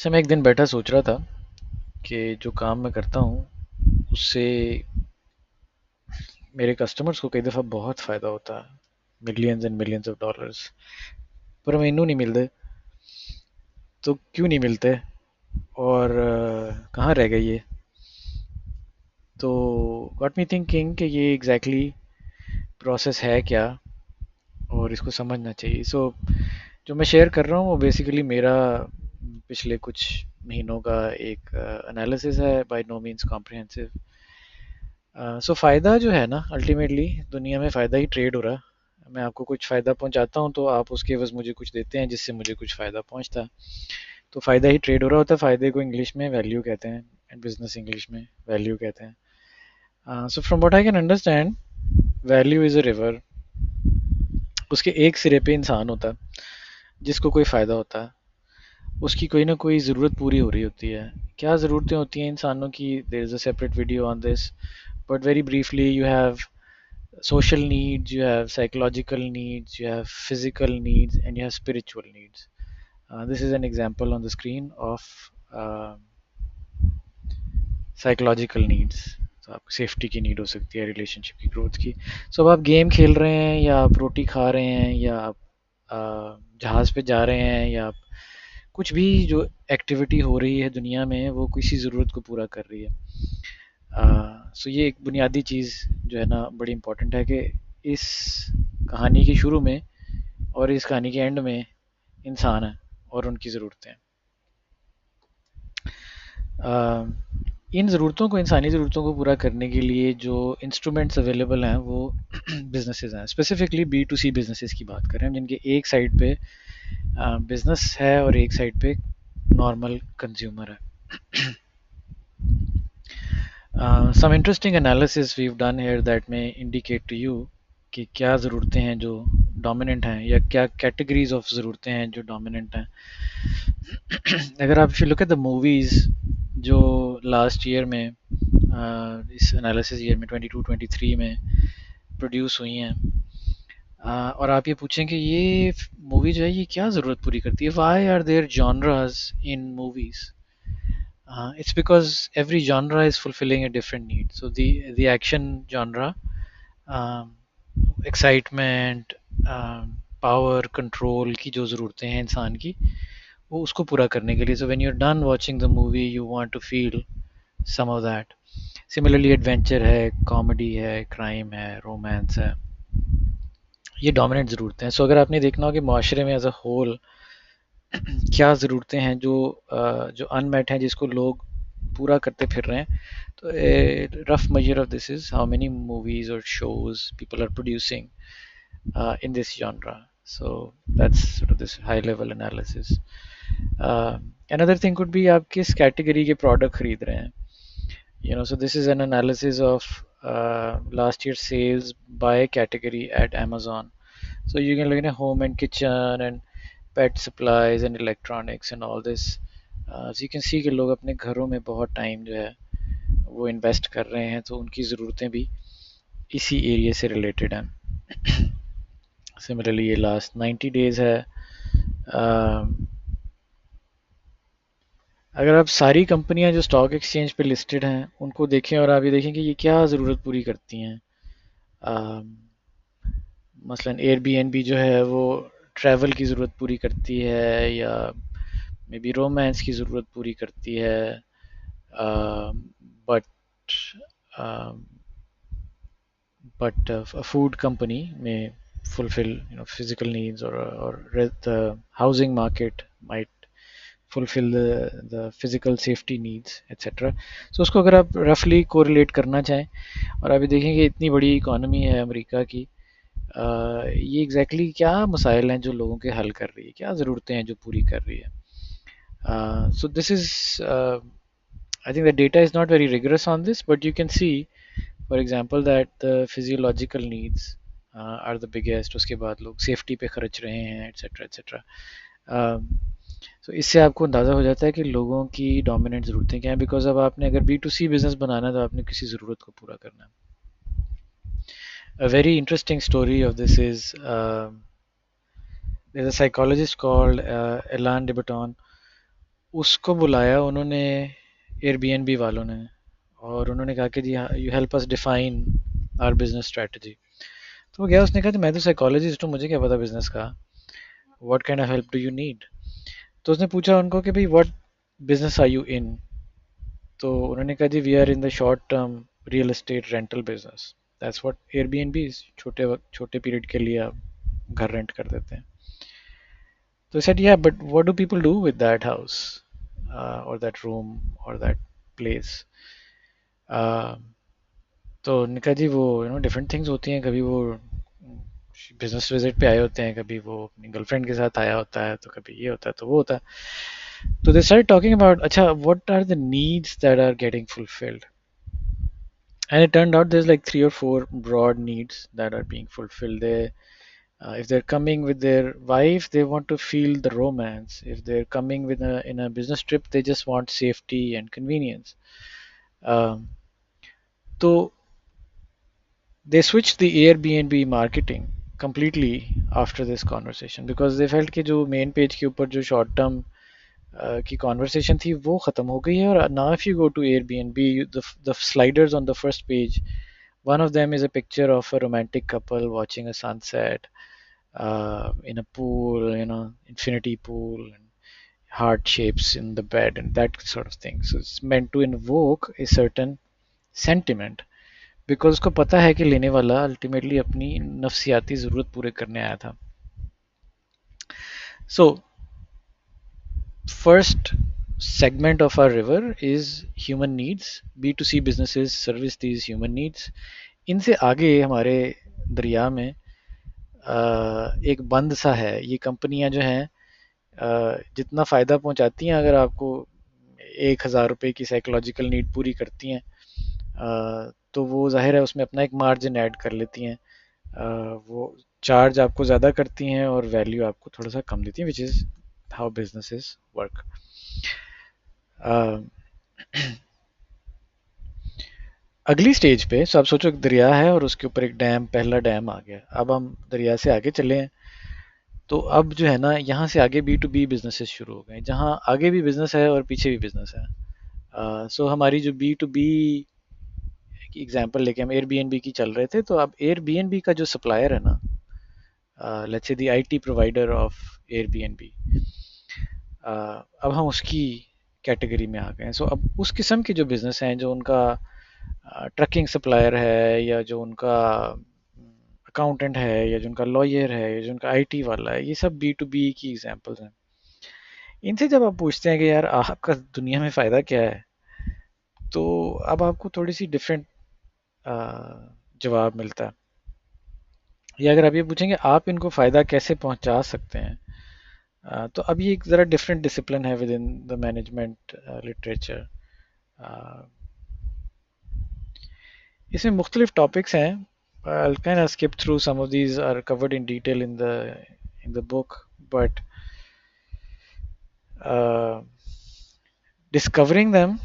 अच्छा, मैं एक दिन बैठा सोच रहा था कि जो काम मैं करता हूँ उससे मेरे कस्टमर्स को कई दफ़ा बहुत फ़ायदा होता है, millions and millions of dollars, पर मैनू नहीं मिलते। तो क्यों नहीं मिलते और कहाँ रह गए ये? तो गॉट मी थिंकिंग कि ये एग्जैक्टली प्रोसेस है क्या और इसको समझना चाहिए। जो मैं शेयर कर रहा हूँ वो बेसिकली मेरा पिछले कुछ महीनों का एक एनालिसिस है, बाय नो मीन्स कॉम्प्रिहेंसिव। फ़ायदा जो है ना, अल्टीमेटली दुनिया में फ़ायदा ही ट्रेड हो रहा है। मैं आपको कुछ फ़ायदा पहुंचाता हूँ तो आप उसके एवज मुझे कुछ देते हैं जिससे मुझे कुछ फ़ायदा पहुंचता है। तो फ़ायदा ही ट्रेड हो रहा होता है। फ़ायदे को इंग्लिश में वैल्यू कहते हैं एंड बिजनेस इंग्लिश में वैल्यू कहते हैं। So from what I can understand, value is a river. उसके एक सिरे पे इंसान होता है जिसको कोई फ़ायदा होता है, उसकी कोई ना कोई ज़रूरत पूरी हो रही होती है। क्या ज़रूरतें होती हैं इंसानों की? There is a separate video on this, but very briefly you have social needs, you have psychological needs, you have physical needs, and you have spiritual needs. This is an example on the screen of uh, psychological needs. तो आपको safety की need हो सकती है, relationship की growth की। अब आप गेम खेल रहे हैं या आप रोटी खा रहे हैं या आप जहाज़ पे जा रहे हैं या आप कुछ भी जो एक्टिविटी हो रही है दुनिया में वो किसी ज़रूरत को पूरा कर रही है। ये एक बुनियादी चीज़ जो है ना बड़ी इम्पोर्टेंट है कि इस कहानी के शुरू में और इस कहानी के एंड में इंसान है और उनकी ज़रूरतें हैं। इन ज़रूरतों को, इंसानी ज़रूरतों को पूरा करने के लिए जो इंस्ट्रूमेंट्स अवेलेबल हैं वो बिजनेसेस हैं। Specifically B to C businesses की बात करें हम, जिनके एक साइड पे बिजनेस है और एक साइड पे नॉर्मल कंज्यूमर है। Some interesting analysis we've done here that may indicate to you कि क्या ज़रूरतें हैं जो डोमिनेंट हैं या क्या कैटेगरीज ऑफ ज़रूरतें हैं जो डोमिनेंट हैं। अगर आप if you look at the movies जो लास्ट ईयर में इस एनालिसिस ईयर में 22-23 में प्रोड्यूस हुई हैं, और आप ये पूछें कि ये मूवी जो है ये क्या ज़रूरत पूरी करती है, why are there genres in movies? It's because every genre is fulfilling a different need. So the action genre, um, excitement, power control की जो ज़रूरतें हैं इंसान की, वो उसको पूरा करने के लिए, so when you're done watching the movie you want to feel some of that. Similarly adventure है, कॉमेडी है, क्राइम है, रोमांस है, ये डोमिनेंट ज़रूरतें हैं। अगर आपने देखना हो कि माशरे में एज अ होल क्या ज़रूरतें हैं जो अनमेट हैं जिसको लोग पूरा करते फिर रहे हैं, तो a rough measure of this is how many movies or shows people are producing in this genre. So that's sort of this high level analysis. Another thing could be आप किस कैटेगरी के प्रोडक्ट खरीद रहे हैं. So this is an analysis of last year's sales by category at Amazon. So you can look at home and kitchen and pet supplies and electronics and all this. So you can see कि लोग अपने घरों में बहुत time जो है वो invest कर रहे हैं, तो उनकी ज़रूरतें भी इसी एरिया से रिलेटेड हैं। सिमिलरली ये लास्ट 90 डेज़ है। अगर आप सारी कंपनियां जो स्टॉक एक्सचेंज पे लिस्टेड हैं उनको देखें और आप ये देखें कि ये क्या ज़रूरत पूरी करती हैं। मसलन एयरबीएनबी जो है वो ट्रैवल की ज़रूरत पूरी करती है या मे बी रोमांस की ज़रूरत पूरी करती है, but a food company may fulfill physical needs, or the housing market might fulfill the physical safety needs, etc. So उसको अगर आप रफली कोरिलेट करना चाहें और आप ये देखें कि इतनी बड़ी इकोनॉमी है अमेरिका की, ये एग्जैक्टली क्या मसाइल हैं जो लोगों के हल कर रही है, क्या ज़रूरतें हैं जो पूरी कर रही है। So this is I think the data is not very rigorous on this, but you can see for example that the physiological needs are the biggest, उसके बाद लोग सेफ्टी पे खर्च रहे हैं, एट्सेट्रा एट्सेट्रा। तो इससे आपको अंदाज़ा हो जाता है कि लोगों की डोमिनेंट ज़रूरतें क्या हैं, बिकॉज अब आपने अगर बी टू सी बिज़नेस बनाना है तो आपने किसी ज़रूरत को पूरा करना है। A very interesting story of this is there's a psychologist called Alain de Botton उसको बुलाया उन्होंने एयरबीएनबी वालों ने, और उन्होंने कहा कि जी you help us define our business strategy. तो वो गया, उसने कहा कि मैं तो साइकोलॉजिस्ट हूँ, मुझे क्या पता बिजनेस का, what kind of help do you need. तो उसने पूछा उनको कि भाई what business are you in. तो उन्होंने कहा जी we are in the short term real estate rental business, that's what Airbnb, छोटे पीरियड के लिए आप घर रेंट कर देते हैं। तो सेड या but what do people do with that house और दैट रूम और दैट प्लेस। तो उन्होंने कहा जी वो डिफरेंट थिंग्स होती हैं, कभी वो बिजनेस विजिट पे आए होते हैं, कभी वो अपनी गर्लफ्रेंड के साथ आया होता है, तो कभी ये होता है तो वो होता है। तो दे स्टार्टेड टॉकिंग अबाउट अच्छा what are the needs that are getting fulfilled, and it turned out there's like 3 or 4 broad needs that are being fulfilled. If they're coming with their wife, they want to feel the romance. If they're coming with in a business trip, they just want safety and convenience. um, so they switched the Airbnb marketing completely after this conversation because they felt कि जो main page के ऊपर जो short term की conversation थी वो ख़त्म हो गई है, और now if you go to Airbnb, the sliders on the first page, one of them is a picture of a romantic couple watching a sunset in a pool, infinity pool, and heart shapes in the bed and that sort of thing. So it's meant to invoke a certain sentiment because उसको पता है कि लेने वाला ultimately अपनी नफ्सियाती ज़रूरत पूरे करने आया था। So first segment of our river is human needs. B2C businesses service these human needs. इनसे आगे हमारे दरिया में एक बंद सा है। ये कंपनियां जो हैं जितना फ़ायदा पहुंचाती हैं, अगर आपको 1,000 रुपये की साइकोलॉजिकल नीड पूरी करती हैं तो वो जाहिर है उसमें अपना एक मार्जिन ऐड कर लेती हैं। वो चार्ज आपको ज़्यादा करती हैं और वैल्यू आपको थोड़ा सा कम देती हैं, which is how businesses work. अगली स्टेज पे आप सोचो एक दरिया है और उसके ऊपर एक डैम, पहला डैम आ गया। अब हम दरिया से आगे चले हैं, तो अब जो है ना यहाँ से आगे बी टू बी बिजनेसेस शुरू हो गए, जहाँ आगे भी बिजनेस है और पीछे भी बिजनेस है। सो हमारी जो बी टू बी की एग्जांपल लेके हम एयरबीएनबी की चल रहे थे, तो अब एयरबीएनबी का जो सप्लायर है ना, let's say the IT provider of Airbnb, अब हम उसकी कैटेगरी में आ गए हैं। सो अब उस किस्म के जो बिजनेस हैं, जो उनका ट्रकिंग सप्लायर है, या जो उनका अकाउंटेंट है, या जो उनका लॉयर है, या जो उनका आईटी वाला है, ये सब बी टू बी की एग्जांपल्स हैं। इनसे जब आप पूछते हैं कि यार आपका दुनिया में फ़ायदा क्या है, तो अब आपको थोड़ी सी डिफरेंट जवाब मिलता है। या अगर आप ये पूछेंगे आप इनको फ़ायदा कैसे पहुंचा सकते हैं, तो अब ये एक ज़रा डिफरेंट डिसिप्लिन है with in the management literature. इसमें मुख्तलिफ टॉपिक्स हैं। I'll kind of skip through, some of these are covered in detail in the book, but uh, discovering them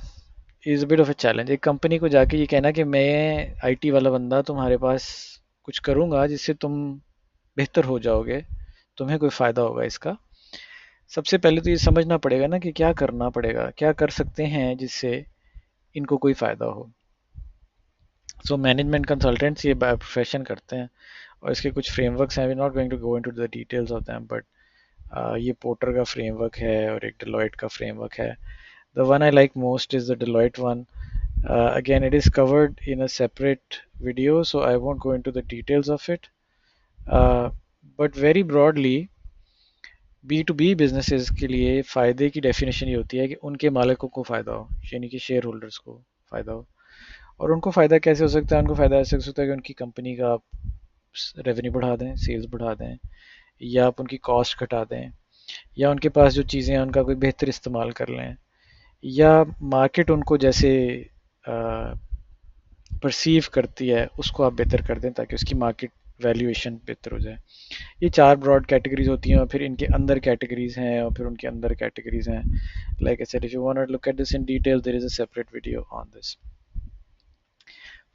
is a bit of a challenge. एक company को जाके ये कहना कि मैं आईटी वाला बंदा तुम्हारे पास कुछ करूँगा जिससे तुम बेहतर हो जाओगे, तुम्हें कोई फ़ायदा होगा इसका। सबसे पहले तो ये समझना पड़ेगा ना कि क्या करना पड़ेगा, क्या कर सकते हैं जिससे इनको कोई फ़ायदा हो। सो मैनेजमेंट कंसल्टेंट्स ये बाय प्रोफेशन करते हैं, और इसके कुछ फ्रेमवर्क्स हैं। We not going to go into the details of them, but ये पोर्टर का फ्रेमवर्क है और एक डेलॉयट का फ्रेमवर्क है। The one I like most is the Deloitte one. Again, it is covered in a separate video, so I won't go into the details of it. Uh, but very broadly, B to B businesses के लिए फ़ायदे की definition ये होती है कि उनके मालिकों को फ़ायदा हो, यानी कि शेयर होल्डर्स को फ़ायदा हो। और उनको फ़ायदा कैसे हो सकता है? उनको फ़ायदा ऐसे हो सकता है कि उनकी कंपनी का आप रेवेन्यू बढ़ा दें, सेल्स बढ़ा दें, या आप उनकी कॉस्ट घटा दें, या उनके पास जो चीज़ें हैं उनका कोई बेहतर इस्तेमाल कर लें, या मार्केट उनको जैसे परसीव करती है उसको आप बेहतर कर दें ताकि उसकी मार्केट वैल्यूएशन बेहतर हो जाए। ये 4 ब्रॉड कैटेगरीज होती हैं, और फिर इनके अंदर कैटेगरीज हैं, और फिर उनके अंदर कैटेगरीज हैं। Like I said, if you want to look at this in detail, there is a separate video on this.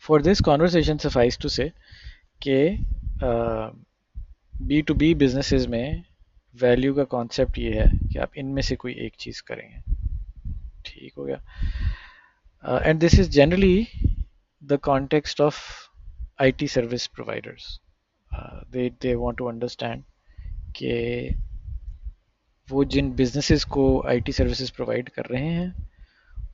For this conversation suffice to say कि बी टू बी बिजनेसेस में value का concept ये है कि आप इनमें से कोई एक चीज़ करेंगे। ठीक हो गया। And this is generally the context of IT service providers. they want to understand कि वो जिन बिजनेसेस को IT सर्विसेज प्रोवाइड कर रहे हैं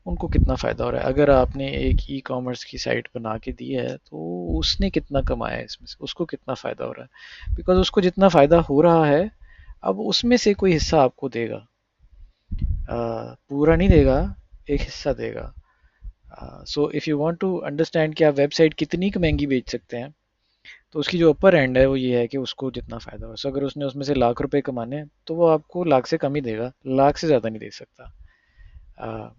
उनको कितना फ़ायदा हो रहा है। अगर आपने एक ई कॉमर्स की साइट बना के दी है तो उसने कितना कमाया है इसमें से, उसको कितना फ़ायदा हो रहा है, बिकॉज उसको जितना फ़ायदा हो रहा है अब उसमें से कोई हिस्सा आपको देगा। पूरा नहीं देगा, एक हिस्सा देगा। So if you want to understand कि आप वेबसाइट कितनी महंगी बेच सकते हैं तो उसकी जो अपर एंड है वो ये है कि उसको जितना फ़ायदा हो। सो अगर उसने उसमें से लाख रुपए कमाने हैं तो वो आपको लाख से कम ही देगा, लाख से ज़्यादा नहीं दे सकता। uh,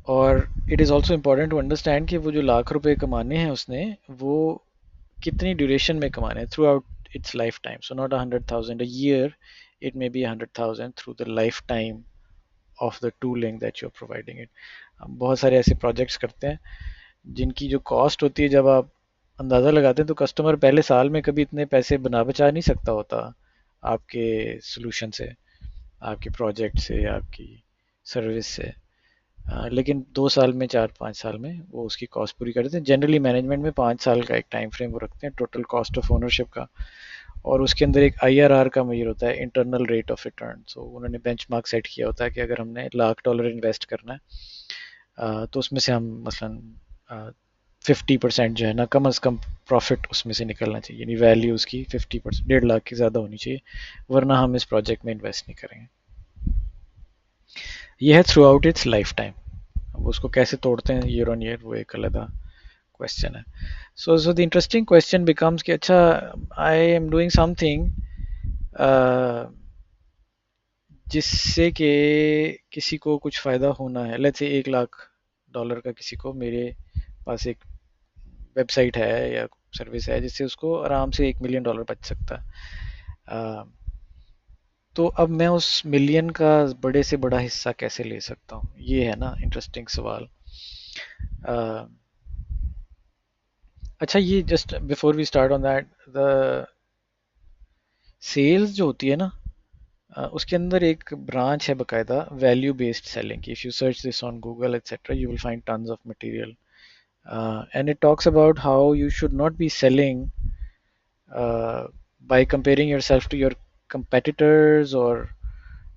और it is also important to understand कि वो जो लाख रुपए कमाने हैं उसने, वो कितनी ड्यूरेशन में कमाने हैं, throughout its lifetime. So not 100,000 a year, it may be 100,000 through the lifetime of the tooling that you are providing it. हम बहुत सारे ऐसे प्रोजेक्ट्स करते हैं जिनकी जो कॉस्ट होती है, जब आप अंदाज़ा लगाते हैं तो कस्टमर पहले साल में कभी इतने पैसे बना बचा नहीं सकता होता आपके सोल्यूशन से, आपके प्रोजेक्ट से, आपकी सर्विस से। लेकिन 2 साल में, 4-5 साल में वो उसकी कॉस्ट पूरी कर देते हैं। जनरली मैनेजमेंट में 5 साल का एक टाइम फ्रेम वो रखते हैं टोटल कॉस्ट ऑफ ओनरशिप का, और उसके अंदर एक IRR का मेजर होता है, इंटरनल रेट ऑफ रिटर्न। सो उन्होंने बेंचमार्क सेट किया होता है कि अगर हमने $1,00,000 इन्वेस्ट करना है तो उसमें से हम मसलन 50% जो है ना, कम अज़ कम प्रॉफिट उसमें से निकलना चाहिए, यानी वैल्यू उसकी 50%, 1.5 लाख की ज़्यादा होनी चाहिए, वरना हम इस प्रोजेक्ट में इन्वेस्ट नहीं करेंगे। ये है through out its life time. अब उसको कैसे तोड़ते हैं ईयर ऑन ईयर, वो एक अलग क्वेश्चन है। So the interesting question becomes कि अच्छा, आई एम डूइंग समथिंग जिससे कि किसी को कुछ फ़ायदा होना है। लेट्स से $1,00,000 का किसी को, मेरे पास एक वेबसाइट है या सर्विस है जिससे उसको आराम से $1 मिलियन बच सकता है। तो अब मैं उस मिलियन का बड़े से बड़ा हिस्सा कैसे ले सकता हूँ, ये है ना इंटरेस्टिंग सवाल। अ, अच्छा, ये just before we start on that, the sales जो होती है ना, उसके अंदर एक ब्रांच है बकायदा, वैल्यू बेस्ड सेलिंग की। If you search this on Google etcetera you will find tons of material, and it talks about how you should not be selling by comparing yourself to your competitors or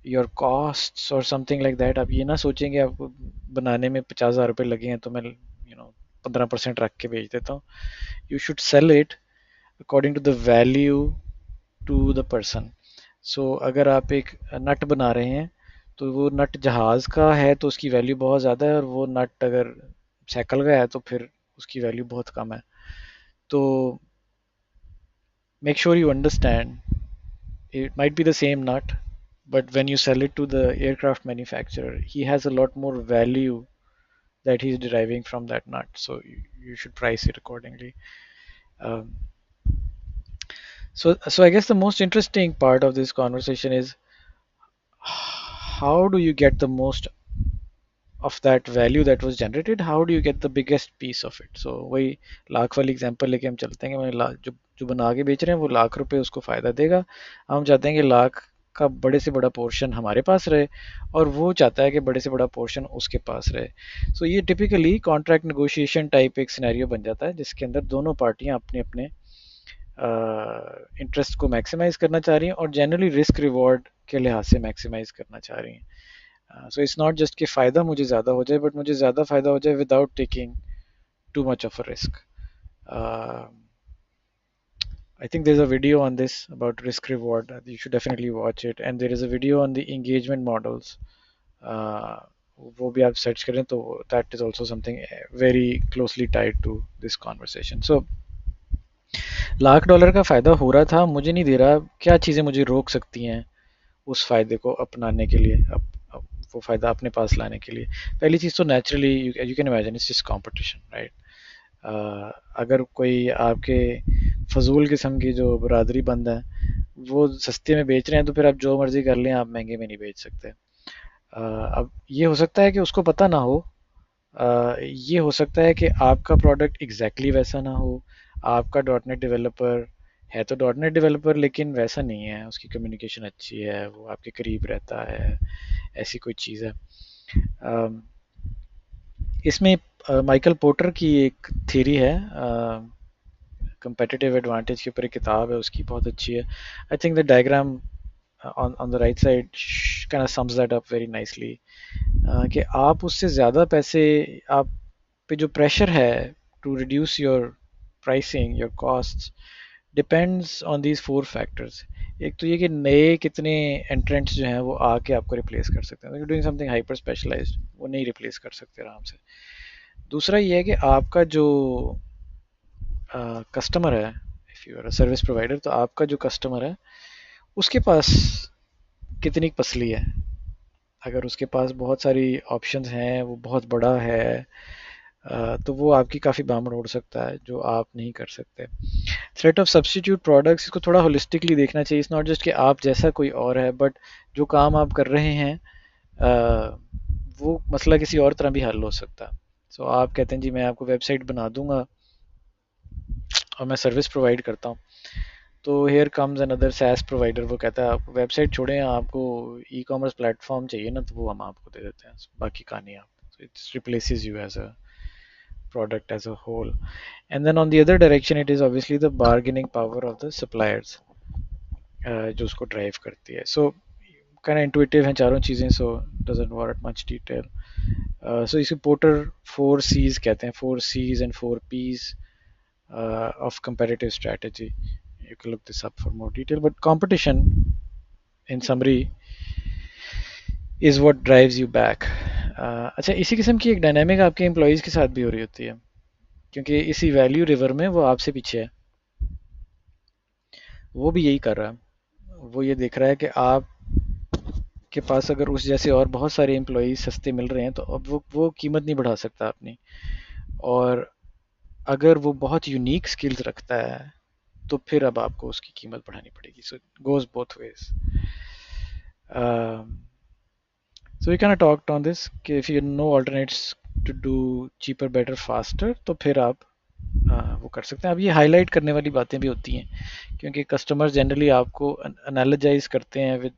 your costs or something like that। आप ये ना सोचेंगे आपको बनाने में 50,000 रुपये लगे हैं तो मैं 15% रख के बेच देता हूँ। You should sell it according to the value to the person. So अगर आप एक नट बना रहे हैं तो वो नट जहाज़ का है तो उसकी वैल्यू बहुत ज़्यादा है, और वो नट अगर साइकिल का है तो फिर उसकी वैल्यू बहुत कम है। तो make sure you understand it might be the same nut, but when you sell it to the aircraft manufacturer, he has a lot more value that he's deriving from that nut. So you should price it accordingly. Um, so I guess the most interesting part of this conversation is how do you get the most of that value that was generated, how do you get the biggest piece of it। so वही लाख वाली example लेके हम चलते हैं कि मैं जो जो बना के बेच रहे हैं वो ₹1,00,000 उसको फ़ायदा देगा। हम चाहते हैं कि लाख का बड़े से बड़ा पोर्शन हमारे पास रहे और वो चाहता है कि बड़े से बड़ा पोर्शन उसके पास रहे। सो ये टिपिकली कॉन्ट्रैक्ट नेगोशिएशन टाइप एक सिनेरियो बन जाता है जिसके अंदर दोनों पार्टियां अपने अपने इंटरेस्ट को मैक्सिमाइज करना चाह रही हैं और जनरली रिस्क रिवॉर्ड के लिहाज से मैक्सिमाइज करना चाह रही हैं। सो इट्स नॉट जस्ट कि फ़ायदा मुझे ज़्यादा हो जाए, बट मुझे ज़्यादा फ़ायदा हो जाए without taking too much of a risk। I think there's a video on this about risk reward. You should definitely watch it. And there is a video on the engagement models. Uh, वो भी आप search करें तो that is also something very closely tied to this conversation। So $1,00,000 का फ़ायदा हो रहा था, मुझे नहीं दे रहा, क्या चीज़ें मुझे रोक सकती हैं उस फ़ायदे को अपनाने के लिए, वो फ़ायदा अपने पास लाने के लिए। पहली चीज़ तो naturally you can imagine it's just competition, right. अगर कोई आपके फजूल किस्म की जो बरादरी बंद है वो सस्ते में बेच रहे हैं तो फिर आप जो मर्जी कर लें, आप महंगे में नहीं बेच सकते। अब ये हो सकता है कि उसको पता ना हो, ये हो सकता है कि आपका प्रोडक्ट एग्जैक्टली वैसा ना हो, आपका डॉट नेट डेवलपर है तो डॉट नेट डेवलपर, लेकिन वैसा नहीं है, उसकी कम्युनिकेशन अच्छी है, वो आपके करीब रहता है, ऐसी कोई चीज़ है। अम, इसमें माइकल पोर्टर की एक थ्योरी है, competitive एडवांटेज के ऊपर एक किताब है उसकी, बहुत अच्छी है। I think the diagram on the right side kind of sums that up very nicely, कि आप उससे ज़्यादा पैसे, आप पे जो प्रेशर है to reduce your pricing, your cost, depends on these four factors. एक तो ये कि नए कितने एंट्रेंट्स जो हैं वो आके आपको रिप्लेस कर सकते हैं, डूइंग समथिंग हाइपर स्पेशलाइज्ड, वो नहीं रिप्लेस कर सकते आराम से। दूसरा ये है कि आपका जो कस्टमर है, if you are a service provider, तो आपका जो कस्टमर है उसके पास कितनी पसली है। अगर उसके पास बहुत सारी ऑप्शंस हैं, वो बहुत बड़ा है, तो वो आपकी काफ़ी बामड़ उड़ सकता है जो आप नहीं कर सकते। थ्रेट ऑफ सब्स्टिट्यूट प्रोडक्ट्स, इसको थोड़ा होलिस्टिकली देखना चाहिए। इट्स नॉट जस्ट कि आप जैसा कोई और है, बट जो काम आप कर रहे हैं वो मसला किसी और तरह भी हल हो सकता है। सो आप कहते हैं जी मैं आपको वेबसाइट बना दूंगा और मैं सर्विस प्रोवाइड करता हूँ, तो here comes another SaaS provider, वो कहता है आप वेबसाइट छोड़ें, आपको ई कॉमर्स प्लेटफॉर्म चाहिए ना, तो वो हम आपको दे देते हैं, बाकी कहानी आप, so it replaces you as a product as a whole. And then on the other direction it is obviously the bargaining power of the suppliers, जो उसको ड्राइव करती है। सो kind of intuitive हैं चारों चीज़ें, so doesn't warrant much detail. So इसे porter 4 C's कहते हैं, 4 C's and 4 P's of competitive strategy. You can look this up for more detail, but competition in summary is what drives you back. अच्छा, इसी किस्म की एक dynamic आपके employees के साथ भी हो रही होती है, क्योंकि इसी वैल्यू रिवर में वो आपसे पीछे है, वो भी यही कर रहा है। वो ये देख रहा है कि आप के पास अगर उस जैसे और बहुत सारे एम्प्लॉय सस्ते मिल रहे हैं, तो अब वो कीमत नहीं बढ़ा सकता अपनी, और अगर वो बहुत यूनिक स्किल्स रखता है तो फिर अब आपको उसकी कीमत बढ़ानी पड़ेगी। So goes both ways. So we can talk on this कि if you know alternates to do cheaper better faster, तो फिर आप वो कर सकते हैं। अब ये हाईलाइट करने वाली बातें भी होती हैं, क्योंकि कस्टमर जनरली आपको एनालजाइज करते हैं with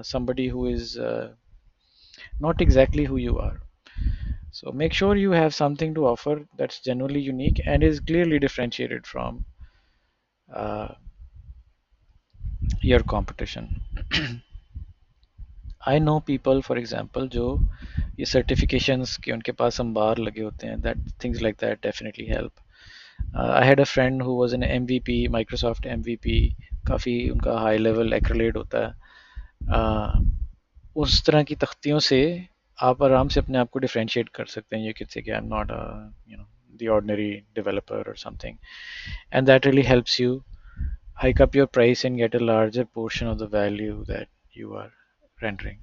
somebody who is not exactly who you are. So make sure you have something to offer that's genuinely unique and is clearly differentiated from uh, your competition. I know people, for example, जो ये certifications के उनके पास अंबार लगे होते हैं, that things like that definitely help. I had a friend who was an MVP, Microsoft MVP, काफ़ी उनका high level accolade होता है। उस तरह की तख्तियों से आप आराम से अपने आप को डिफरेंशिएट कर सकते हैं। यू कैन से कि I am not a you know the ordinary developer और something, and that really helps you hike up your price and get a larger portion of the value that you are rendering.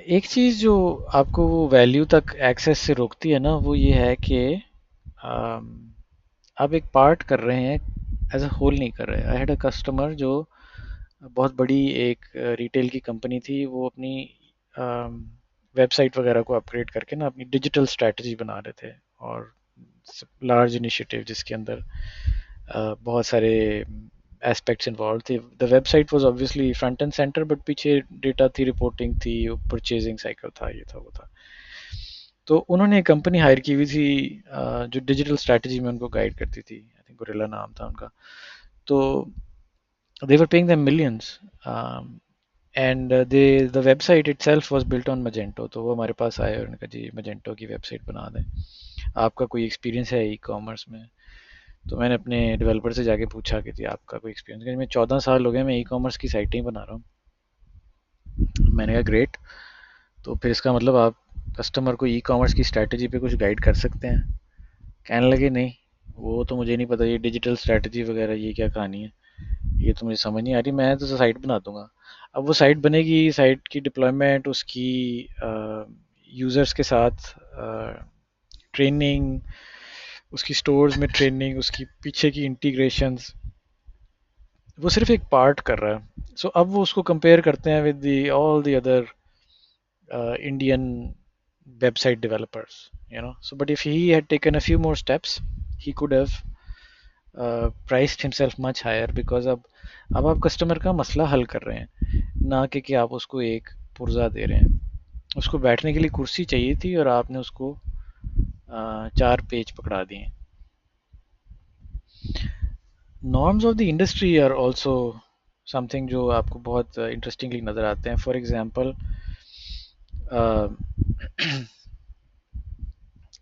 एक चीज़ जो आपको वो value तक access से रोकती है ना, वो ये है कि आप एक पार्ट कर रहे हैं, एज अ होल नहीं कर रहे। आई हैड अ कस्टमर जो बहुत बड़ी एक रिटेल की कंपनी थी, वो अपनी वेबसाइट वगैरह को अपग्रेड करके ना अपनी डिजिटल स्ट्रेटजी बना रहे थे, और लार्ज इनिशिएटिव जिसके अंदर बहुत सारे एस्पेक्ट्स इन्वॉल्व थे। The website was obviously front end centre, but पीछे डेटा थी, रिपोर्टिंग थी, परचेजिंग साइकिल था, ये था वो था। तो उन्होंने एक कंपनी हायर की हुई थी जो डिजिटल स्ट्रेटजी में उनको गाइड करती थी, आई थिंक गोरिल्ला नाम था उनका। तो they were paying them millions, and the website itself was built on Magento। तो वो हमारे पास आए और उन्होंने कहा जी Magento की वेबसाइट बना दें, आपका कोई एक्सपीरियंस है ई कॉमर्स में? तो मैंने अपने डेवलपर से जाके पूछा कि जी आपका कोई एक्सपीरियंस? मैं 14 साल हो गए, मैं ई कॉमर्स की साइटें ही बना रहा हूँ। मैंने कहा ग्रेट, तो फिर इसका मतलब आप कस्टमर को ई कॉमर्स की स्ट्रैटेजी पे कुछ गाइड कर सकते हैं? कहने लगे नहीं, वो तो मुझे नहीं पता, ये डिजिटल स्ट्रैटेजी वगैरह ये क्या कहानी है, ये तो मुझे समझ नहीं आ रही, मैं तो साइट बना दूंगा। अब वो साइट बनेगी, साइट की डिप्लॉयमेंट, उसकी यूज़र्स के साथ ट्रेनिंग, उसकी स्टोर्स में ट्रेनिंग, उसकी पीछे की इंटीग्रेशंस, वो सिर्फ एक पार्ट कर रहा है। अब वो उसको कंपेयर करते हैं with the all the other Indian website developers, you know. So, but if he had taken a few more steps, he could have priced himself much higher, because अब आप कस्टमर का मसला हल कर रहे हैं, ना कि आप उसको एक पुर्जा दे रहे हैं। उसको बैठने के लिए कुर्सी चाहिए थी और आपने उसको 4 पेज पकड़ा दिए। Norms of the industry are also something जो आपको बहुत इंटरेस्टिंगली नज़र आते हैं। फॉर एग्जांपल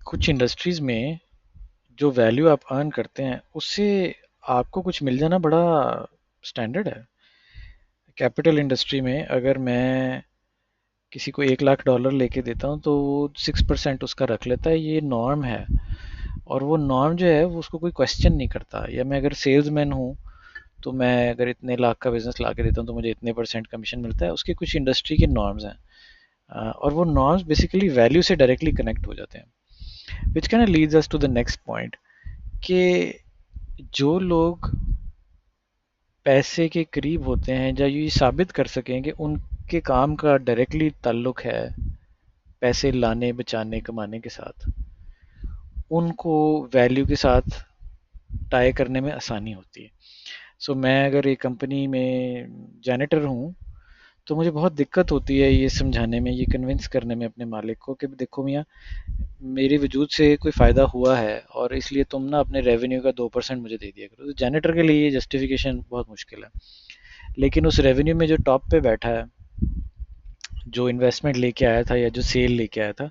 कुछ इंडस्ट्रीज में जो वैल्यू आप अर्न करते हैं उससे आपको कुछ मिल जाना बड़ा स्टैंडर्ड है। कैपिटल इंडस्ट्री में अगर मैं किसी को $1 लाख लेके देता हूँ तो वो 6% उसका रख लेता है, ये नॉर्म है। और वो नॉर्म जो है वो उसको कोई क्वेश्चन नहीं करता। या मैं अगर सेल्समैन हूँ तो मैं अगर इतने लाख का बिजनेस ला के देता हूँ तो मुझे इतने परसेंट कमीशन मिलता है, उसके कुछ इंडस्ट्री के नॉर्म्स हैं। और वो नॉर्म्स बेसिकली वैल्यू से डायरेक्टली कनेक्ट हो जाते हैं, which can leads us to the next point कि जो लोग पैसे के करीब होते हैं या ये साबित कर सकें कि उनके काम का डायरेक्टली ताल्लुक है पैसे लाने बचाने कमाने के साथ, उनको वैल्यू के साथ टाई करने में आसानी होती है। सो मैं अगर एक कंपनी में जैनिटर हूँ तो मुझे बहुत दिक्कत होती है ये समझाने में, ये कन्विंस करने में अपने मालिक को कि देखो मियाँ, मेरे वजूद से कोई फ़ायदा हुआ है और इसलिए तुम ना अपने रेवेन्यू का 2% मुझे दे दिया करो। तो जैनिटर के लिए ये जस्टिफिकेशन बहुत मुश्किल है। लेकिन उस रेवेन्यू में जो टॉप पे बैठा है, जो इन्वेस्टमेंट लेके आया था या जो सेल लेके आया था,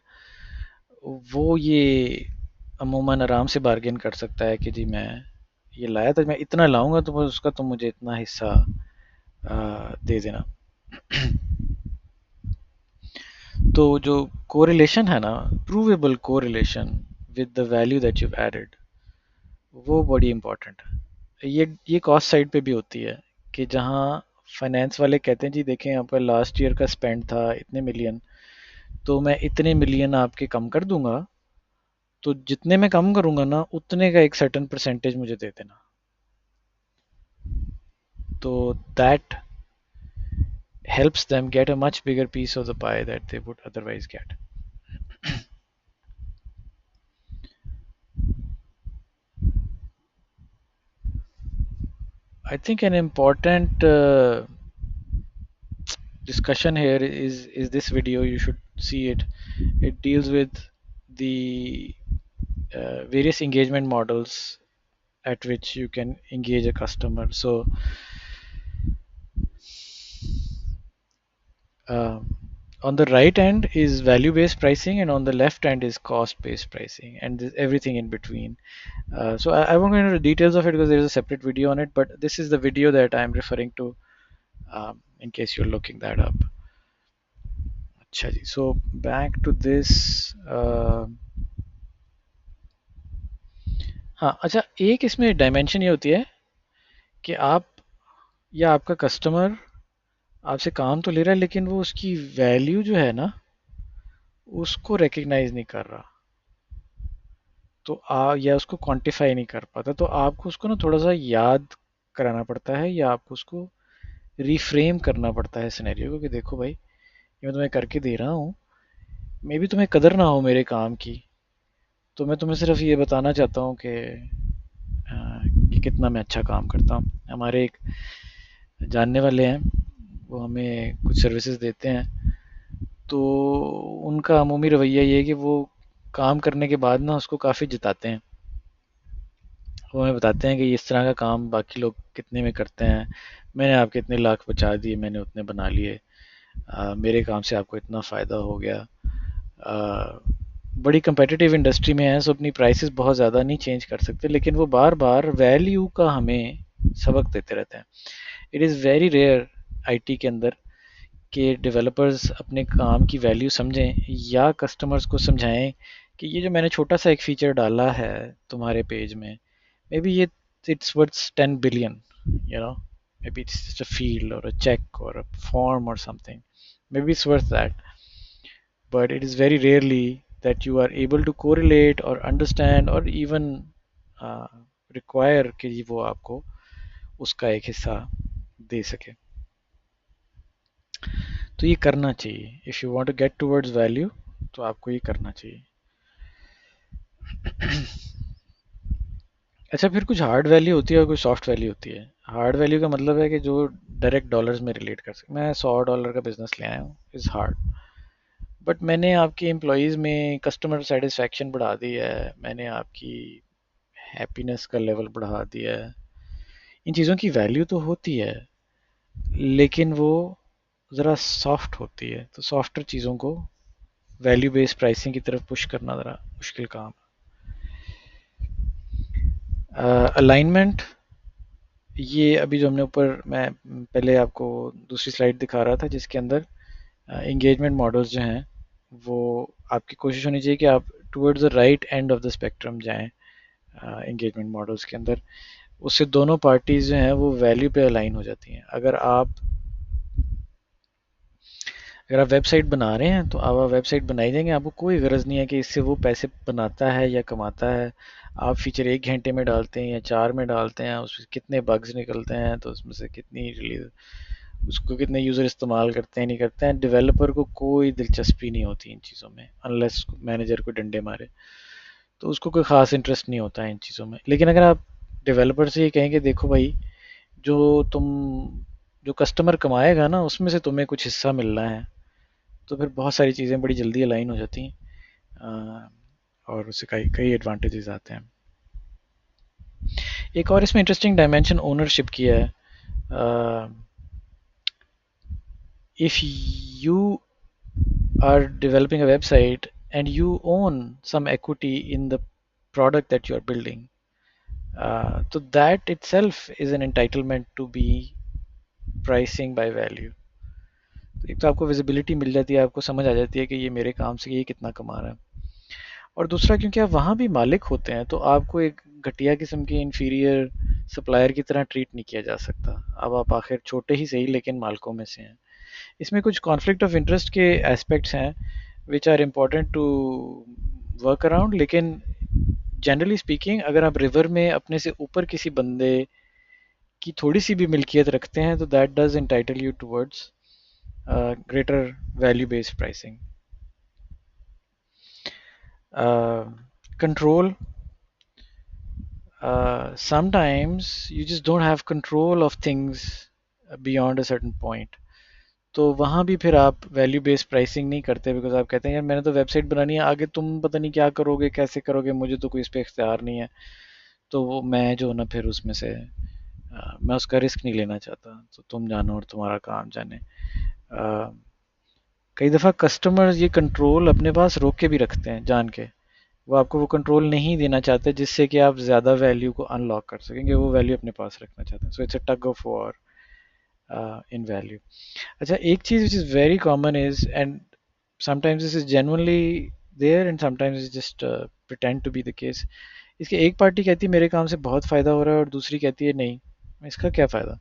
वो ये अमूमन आराम से बार्गेन कर सकता है कि जी मैं ये लाया था, मैं इतना लाऊंगा तो बस उसका तुम मुझे इतना हिस्सा दे देना। तो जो कोरिलेशन है ना, provable correlation with the value that you added, वो बड़ी इंपॉर्टेंट है। ये कॉस्ट साइड पे भी होती है कि जहाँ फाइनेंस वाले कहते हैं जी देखें आपका लास्ट ईयर का स्पेंड था इतने मिलियन, तो मैं इतने मिलियन आपके कम कर दूंगा, तो जितने मैं कम करूंगा ना उतने का एक सर्टेन परसेंटेज मुझे दे देना। तो that helps them get a much bigger piece of the pie that they would otherwise get. I think an important discussion here is this video. You should see it. It deals with the various engagement models at which you can engage a customer. So uh, on the right end is value-based pricing, and on the left end is cost-based pricing, and everything in between. So I won't go into the details of it because there is a separate video on it, but this is the video that I'm referring to, in case you're looking that up. अच्छा जी, so back to this. हाँ अच्छा, एक इसमें dimension ये होती है कि आप या आपका कस्टमर आपसे काम तो ले रहा है लेकिन वो उसकी वैल्यू जो है ना उसको रिकग्नाइज नहीं कर रहा, तो या उसको क्वांटिफाई नहीं कर पाता, तो आपको उसको ना थोड़ा सा याद कराना पड़ता है या आपको उसको रिफ्रेम करना पड़ता है सिनेरियो को कि देखो भाई ये मैं तुम्हें करके दे रहा हूँ, मे बी तुम्हें कदर ना हो मेरे काम की, तो मैं तुम्हें सिर्फ ये बताना चाहता हूँ कि कितना मैं अच्छा काम करता हूँ। हमारे एक जानने वाले हैं, वो हमें कुछ सर्विसेज देते हैं, तो उनका अमूमी रवैया ये है कि वो काम करने के बाद ना उसको काफ़ी जिताते हैं। वो हमें बताते हैं कि इस तरह का काम बाकी लोग कितने में करते हैं, मैंने आपके इतने लाख बचा दिए, मैंने उतने बना लिए, मेरे काम से आपको इतना फ़ायदा हो गया। बड़ी कंपेटिटिव इंडस्ट्री में है, सो अपनी प्राइसेस बहुत ज़्यादा नहीं चेंज कर सकते, लेकिन वो बार बार वैल्यू का हमें सबक देते रहते हैं। It is very rare IT के अंदर कि डेवलपर्स अपने काम की वैल्यू समझें या कस्टमर्स को समझाएं कि ये जो मैंने छोटा सा एक फीचर डाला है तुम्हारे पेज में, मे बी ये it's worth 10 billion, you know, maybe it's just a field or a check or a form or something, maybe it's worth that, but it is very rarely that you are able to correlate or understand or even uh, require कि वो आपको उसका एक हिस्सा दे सके। तो ये करना चाहिए if you want to get towards value. तो आपको ये करना चाहिए। अच्छा, फिर कुछ हार्ड वैल्यू होती है और कुछ सॉफ्ट वैल्यू होती है। हार्ड वैल्यू का मतलब है कि जो डायरेक्ट डॉलर्स में रिलेट कर सके। मैं $100 का बिजनेस ले आया हूँ, इज़ हार्ड। बट मैंने आपके एम्प्लॉयज़ में कस्टमर सेटिस्फेक्शन बढ़ा दी है, मैंने आपकी हैप्पीनेस का लेवल बढ़ा दिया है। इन चीज़ों की वैल्यू तो होती है, लेकिन वो ज़रा सॉफ्ट होती है। तो सॉफ्टर चीज़ों को वैल्यू बेस्ड प्राइसिंग की तरफ पुश करना ज़रा मुश्किल काम है। अलाइनमेंट, ये अभी जो हमने ऊपर, मैं पहले आपको दूसरी स्लाइड दिखा रहा था जिसके अंदर इंगेजमेंट मॉडल्स जो हैं, वो आपकी कोशिश होनी चाहिए कि आप towards the right end of the spectrum जाएं इंगेजमेंट मॉडल्स के अंदर। उससे दोनों पार्टीज जो हैं वो वैल्यू पे अलाइन हो जाती हैं। अगर आप वेबसाइट बना रहे हैं तो आप वेबसाइट बनाई देंगे, आपको कोई गरज नहीं है कि इससे वो पैसे बनाता है या कमाता है। आप फीचर 1 घंटे में डालते हैं या 4 में डालते हैं, उसमें कितने बग्स निकलते हैं, तो उसमें से कितनी रिलीज, उसको कितने यूज़र इस्तेमाल करते हैं नहीं करते हैं, डेवलपर को कोई दिलचस्पी नहीं होती इन चीज़ों में, अनलेस मैनेजर को डंडे मारे, तो उसको कोई ख़ास इंटरेस्ट नहीं होता है इन चीज़ों में। लेकिन अगर आप डेवलपर से ये कहें कि देखो भाई, जो तुम जो कस्टमर कमाएगा ना उसमें से तुम्हें कुछ हिस्सा मिलना है, तो फिर बहुत सारी चीज़ें बड़ी जल्दी अलाइन हो जाती हैं। और उससे कई कई एडवांटेजेस आते हैं। एक और इसमें इंटरेस्टिंग डायमेंशन ओनरशिप की है। If you are developing a website and you own some equity in the product that you are building, so that itself is an entitlement to be pricing by value. तो एक तो आपको visibility मिल जाती है, आपको समझ आ जाती है कि ये मेरे काम से ये कितना कमा रहा है। और दूसरा, क्योंकि आप वहाँ भी मालिक होते हैं तो आपको एक घटिया किस्म के इंफीरियर सप्लायर की तरह ट्रीट नहीं किया जा सकता। अब आप आखिर छोटे ही सही लेकिन मालिकों में से हैं। इसमें कुछ कॉन्फ्लिक्ट ऑफ इंटरेस्ट के एस्पेक्ट्स हैं which are important to work around, लेकिन जनरली स्पीकिंग अगर आप रिवर में अपने से ऊपर किसी बंदे की थोड़ी सी भी मिल्कियत रखते हैं तो that does entitle you towards greater value based pricing. Control, sometimes you just don't have control of things beyond a certain point. तो वहाँ भी फिर आप वैल्यू बेस्ड प्राइसिंग नहीं करते, बिकॉज आप कहते हैं यार मैंने तो वेबसाइट बनानी है, आगे तुम पता नहीं क्या करोगे कैसे करोगे, मुझे तो कोई इस पर इख्तियार नहीं है। तो वो मैं जो ना फिर उसमें से मैं उसका रिस्क नहीं लेना चाहता, तो तुम जानो और तुम्हारा काम जाने। कई दफ़ा कस्टमर्स ये कंट्रोल अपने पास रोक के भी रखते हैं जान के, वो आपको वो कंट्रोल नहीं देना चाहते जिससे कि आप ज़्यादा वैल्यू को अनलॉक कर सकेंगे, वो वैल्यू अपने पास रखना चाहते हैं। So it's a tug of war in value. अच्छा, एक चीज़ which is very common is, and sometimes this is genuinely there and sometimes is just pretend to be the case. इसके एक पार्टी कहती है मेरे काम से बहुत फ़ायदा हो रहा है और दूसरी कहती है नहीं, इसका क्या फ़ायदा।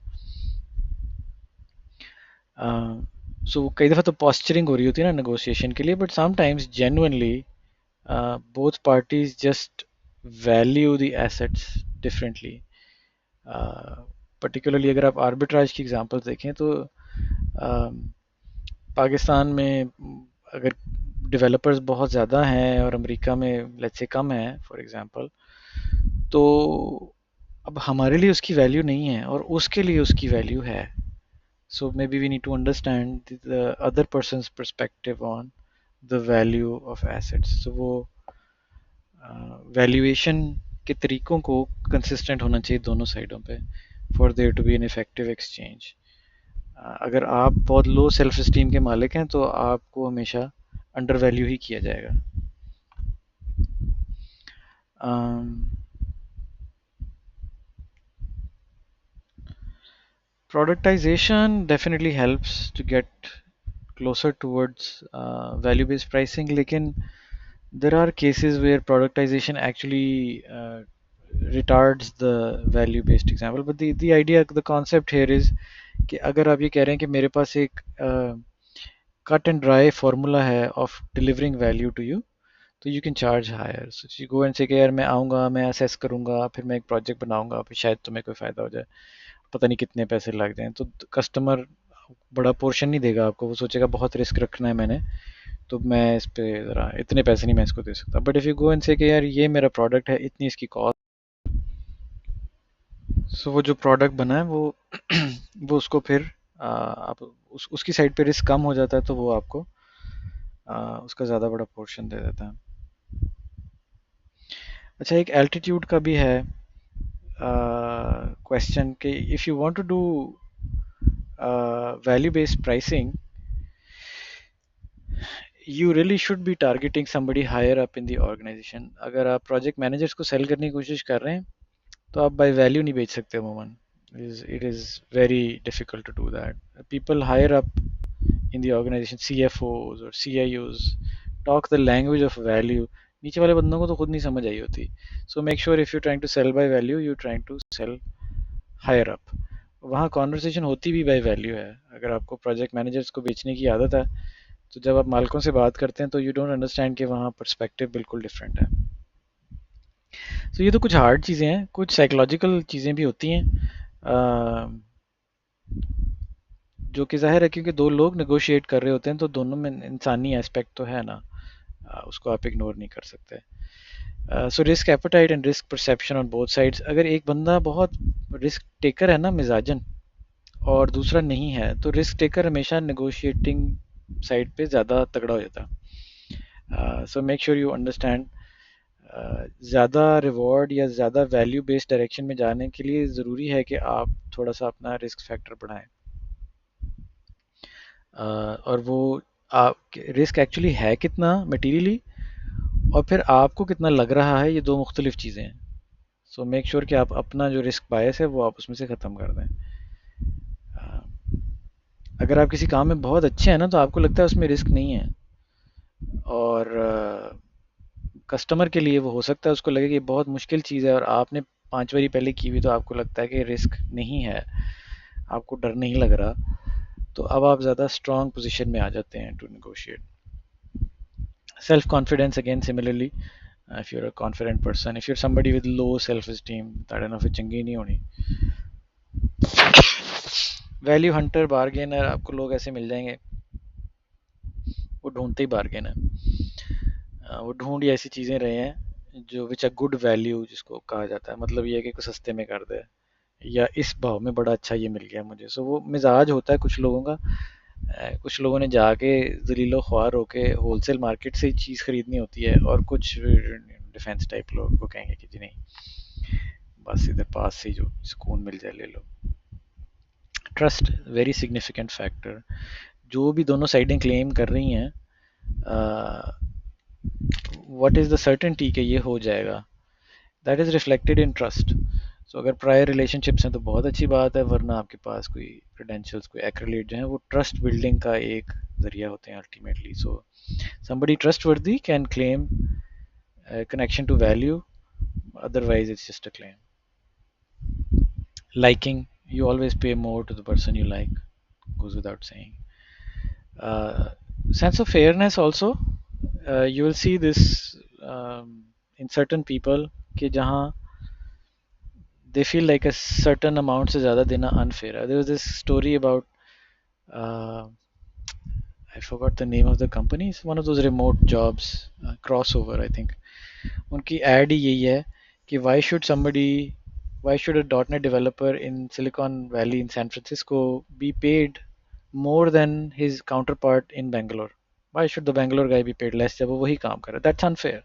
सो कई दफ़ा तो पॉस्चरिंग हो रही होती है ना नेगोशिएशन के लिए, but sometimes genuinely both parties just value the assets differently. Particularly अगर आप आर्बिट्राज की एग्जांपल्स देखें तो पाकिस्तान में अगर डेवलपर्स बहुत ज़्यादा हैं और अमेरिका में लेट्स से कम है फॉर एग्जांपल, तो अब हमारे लिए उसकी वैल्यू नहीं है और उसके लिए उसकी वैल्यू है। So maybe we need to understand the other person's perspective on the value of assets. तो वो वैल्यूएशन के तरीकों को कंसिस्टेंट होना चाहिए दोनों साइडों पे for there to be an effective exchange. अगर आप बहुत लो सेल्फ स्टीम के मालिक हैं तो आपको हमेशा अंडर वैल्यू ही किया जाएगा। Productization definitely helps to get closer towards value-based pricing, लेकिन there are cases where productization actually retards the value-based example. But the idea, the concept here is कि अगर आप ये कह रहे हैं कि मेरे पास एक कट एंड ड्राई फार्मूला है of delivering value to you, तो you can charge higher. So you go and say कि यार मैं आऊँगा, मैं असेस करूँगा, फिर मैं एक प्रोजेक्ट बनाऊँगा, फिर शायद तुम्हें कोई फ़ायदा हो जाए, पता नहीं कितने पैसे लग जाएं। तो कस्टमर बड़ा पोर्शन नहीं देगा आपको, वो सोचेगा बहुत रिस्क रखना है मैंने, तो मैं इस पे ज़रा इतने पैसे नहीं मैं इसको दे सकता। But if you go and say कि यार ये मेरा प्रोडक्ट है, इतनी इसकी कॉस्ट, सो वो जो प्रोडक्ट बना है वो वो उसको फिर आप उसकी साइड पे रिस्क कम हो जाता है, तो वो आपको उसका ज़्यादा बड़ा पोर्शन दे देता है। अच्छा, एक एल्टीट्यूड का भी है क्वेश्चन कि if you want to do value based pricing, you really should be targeting somebody higher up in the organisation. अगर आप प्रोजेक्ट मैनेजर्स को सेल करने की कोशिश कर रहे हैं तो आप बाय वैल्यू नहीं बेच सकते अमूमन। It is very difficult to do that. People higher up in the organization, CFOs or CIOs, talk the language of value। नीचे वाले बंदों को तो खुद नहीं समझ आई होती। So make sure if you're trying to sell by value, you're trying to sell higher up। वहाँ कॉन्वर्सेशन होती भी बाय वैल्यू है। अगर आपको प्रोजेक्ट मैनेजर्स को बेचने की आदत है, तो जब आप मालिकों से बात करते हैं तो यू डोंट अंडरस्टैंड कि वहाँ पर्सपेक्टिव बिल्कुल डिफरेंट है। तो ये तो कुछ हार्ड चीज़ें हैं, कुछ साइकोलॉजिकल चीज़ें भी होती हैं, जो कि जाहिर है क्योंकि दो लोग नेगोशिएट कर रहे होते हैं तो दोनों में इंसानी एस्पेक्ट तो है ना, उसको आप इग्नोर नहीं कर सकते। So risk appetite and risk perception on both sides. अगर एक बंदा बहुत रिस्क टेकर है ना मिजाजन, और दूसरा नहीं है, तो रिस्क टेकर हमेशा नेगोशिएटिंग साइड पे ज़्यादा तगड़ा हो जाता है। सो मेक श्योर यू अंडरस्टैंड, ज़्यादा रिवॉर्ड या ज़्यादा वैल्यू बेस्ड डायरेक्शन में जाने के लिए ज़रूरी है कि आप थोड़ा सा अपना रिस्क फैक्टर बढ़ाएं। और वो आप रिस्क एक्चुअली है कितना मटीरियली, और फिर आपको कितना लग रहा है, ये दो मुख्तलिफ चीज़ें हैं। सो मेक श्योर कि आप अपना जो रिस्क बायस है वो आप उसमें से ख़त्म कर दें। अगर आप किसी काम में बहुत अच्छे हैं ना, तो आपको लगता है उसमें रिस्क नहीं है, और कस्टमर के लिए वो हो सकता है उसको लगे कि बहुत मुश्किल चीज़ है, और आपने 5 बारी पहले की हुई, तो आपको लगता है कि रिस्क नहीं है, आपको डर नहीं लग रहा, तो अब आप ज़्यादा स्ट्रॉन्ग पोजीशन में आ जाते हैं to negotiate. Self confidence again similarly, if you're a confident person, if you're somebody with low self esteem, ताड़े ना फिर चंगी नहीं होनी। वैल्यू हंटर बार्गेनर, आपको लोग ऐसे मिल जाएंगे, वो ढूंढते ही बार्गेन है। वो ढूंढ ही ऐसी चीज़ें रहे हैं जो विच अ गुड वैल्यू जिसको कहा जाता है, मतलब ये है कि कुछ सस्ते में कर दे, या इस भाव में बड़ा अच्छा ये मिल गया मुझे। सो वो मिजाज होता है कुछ लोगों का। कुछ लोगों ने जाके जलीलो ख्वार होके होलसेल मार्केट से चीज़ खरीदनी होती है, और कुछ डिफेंस टाइप लोग को कहेंगे कि जी नहीं, बस इधर पास से जो सुकून मिल जाए ले लो। Trust very significant factor. जो भी दोनों साइडें क्लेम कर रही हैं, व्हाट इज़ द सर्टेनिटी कि ये हो जाएगा, that is reflected in trust. So अगर प्रायर रिलेशनशिप्स हैं तो बहुत अच्छी बात है, वरना आपके पास कोई क्रेडेंशियल्स, कोई एक्रिलेट जो हैं, वो ट्रस्ट बिल्डिंग का एक जरिया होते हैं ultimately. So somebody trustworthy can claim a connection to value, otherwise it's just a claim। Liking, you always pay more to the person you like, goes without saying। uh, Sense of fairness also, you will see this in certain people कि जहाँ they feel like a certain amount से ज़्यादा देना unfair है। There was this story about uh, I forgot the name of the company, it's one of those remote jobs, crossover I think। उनकी ad ही यही है कि why should a .NET developer in Silicon Valley in San Francisco be paid more than his counterpart in Bangalore? Why should the Bangalore guy be paid less जब वो वही काम कर रहा है? That's unfair।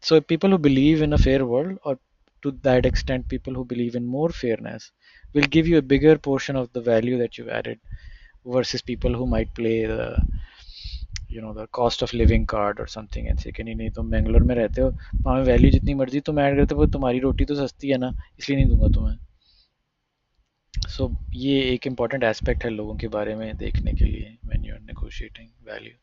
So people who believe in a fair world, or to that extent people who believe in more fairness, will give you a bigger portion of the value that you've added, versus people who might play the cost of living card or something and say कि नहीं नहीं तुम बेंगलोर में रहते हो, वहाँ value जितनी मर्जी तुम ऐड करते हो, तुम्हारी रोटी तो सस्ती है ना, इसलिए नहीं दूंगा तुम्हें। सो ये एक इम्पॉर्टेंट एस्पेक्ट है लोगों के बारे में देखने के लिए when you are negotiating value.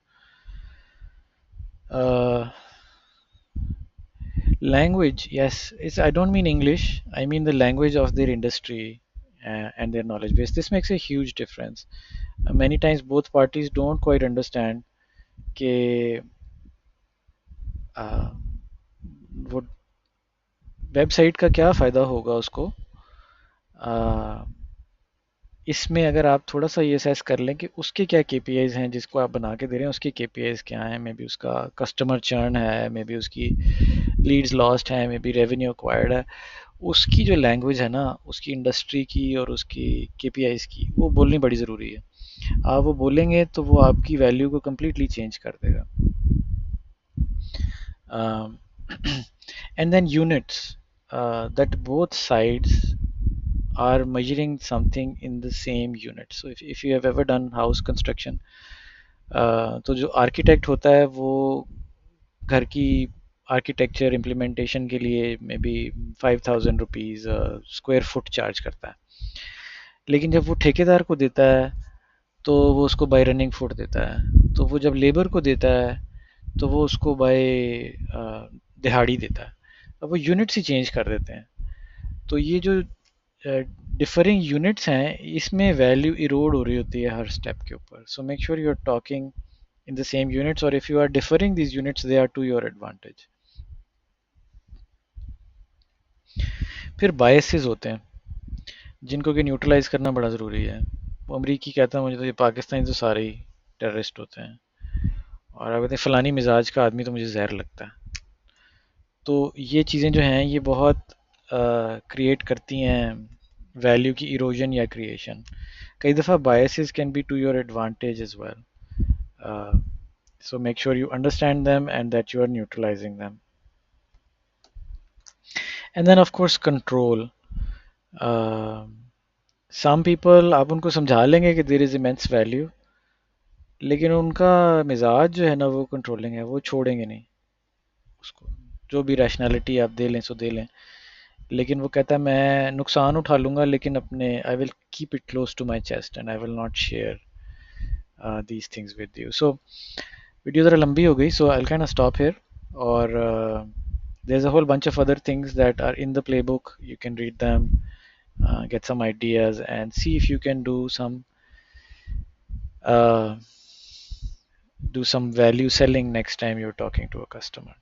Language, yes, I don't mean English, I mean the language of their industry and their knowledge base. This makes a huge difference। Many times both parties don't quite understand कि वो website का क्या फ़ायदा होगा उसको, इसमें अगर आप थोड़ा सा ये असेस कर लें कि उसके क्या केपीआईज हैं जिसको आप बना के दे रहे हैं, उसके केपीआईज क्या हैं, मे बी उसका कस्टमर चर्न है, मे बी उसकी लीड्स लॉस्ट है, मे बी रेवेन्यू एक्वायर्ड है, उसकी जो लैंग्वेज है ना, उसकी इंडस्ट्री की और उसकी केपीआईज की, वो बोलनी बड़ी ज़रूरी है। आप वो बोलेंगे तो वो आपकी वैल्यू को कम्प्लीटली चेंज कर देगा। And then units, that both sides are measuring something in the same unit. So if you have ever done house construction, तो जो आर्किटेक्ट होता है वो घर की आर्किटेक्चर इम्प्लीमेंटेशन के लिए may be 5,000 rupees square foot charge करता है, लेकिन जब वो ठेकेदार को देता है तो वो उसको बाय रनिंग फुट देता है, तो वो जब लेबर को देता है तो वो उसको बाय दिहाड़ी देता है। अब वो यूनिट्स ही चेंज कर देते हैं। तो ये जो डिफरिंग यूनिट्स हैं, इसमें वैल्यू इरोड हो रही होती है हर स्टेप के ऊपर। So make sure you are talking in the same units, और if you are differing these units they are to your advantage. फिर बायसेस होते हैं जिनको कि न्यूट्रलाइज करना बड़ा ज़रूरी है। वो अमरीकी कहता है मुझे तो ये पाकिस्तानी तो सारे ही टेररिस्ट होते हैं, और आप कहते हैं फ़लानी मिजाज का आदमी तो मुझे जहर लगता है। तो ये चीज़ें जो हैं ये बहुत क्रिएट करती हैं वैल्यू की इरोजन या क्रिएशन। कई दफ़ा biases can be to your advantage as well, so make sure you understand them and that you are neutralizing them. And then of course control. uh, some people आप उनको समझा लेंगे कि there is immense value, लेकिन उनका मिजाज जो है ना वो कंट्रोलिंग है, वो छोड़ेंगे नहीं उसको। जो भी रैशनैलिटी आप दे लें सो दे लें, लेकिन वो कहता है मैं नुकसान उठा लूँगा लेकिन अपने I will keep it close to my chest and I will not share these things with you. So video ज़रा लंबी हो गई, so I can stop here. और there's a whole bunch of other things that are in the playbook. You can read them, get some ideas, and see if you can uh, do some value selling next time you're talking to a customer.